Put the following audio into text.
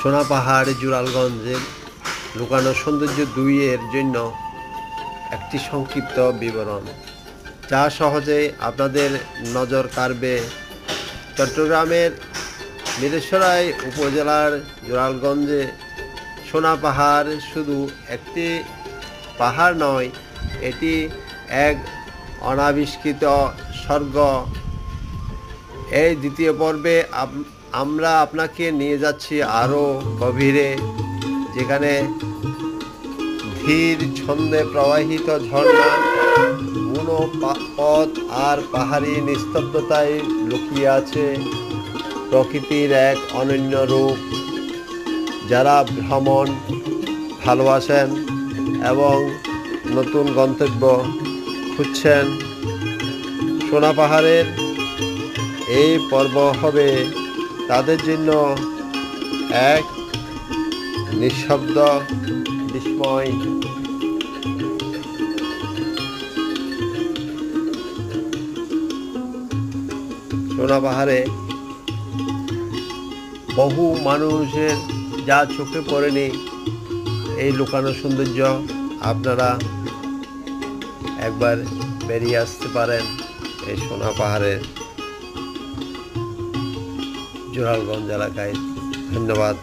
সোনা পাহাড় জুড়ালগঞ্জের লুকানো সৌন্দর্য 2 এর জন্য একটি সংক্ষিপ্ত বিবরণ, যা সহজেই আপনাদের নজর কাড়বে। চট্টগ্রামের মিরসরাই উপজেলার জুড়ালগঞ্জে সোনা পাহাড় শুধু একটি পাহাড় নয়, এটি এক অনাবিষ্কৃত স্বর্গ। এই দ্বিতীয় পর্বে আমরা আপনাকে নিয়ে যাচ্ছি আরও গভীরে, যেখানে ধীর ছন্দে প্রবাহিত ঝর্ণা, বুনো পথ আর পাহাড়ি নিস্তব্ধতায় লুকিয়ে আছে প্রকৃতির এক অনন্য রূপ। যারা ভ্রমণ ভালোবাসেন এবং নতুন গন্তব্য খুঁজছেন, সোনা পাহাড়ের এই পর্ব হবে তাদের জন্য এক নিঃশব্দ বিস্ময়। সোনা পাহাড়ে বহু মানুষের যা চোখে পড়েনি এই লুকানো সৌন্দর্য, আপনারা একবার বেরিয়ে আসতে পারেন এই সোনা পাহাড়ের জুড়ালগঞ্জ এলাকায়। ধন্যবাদ।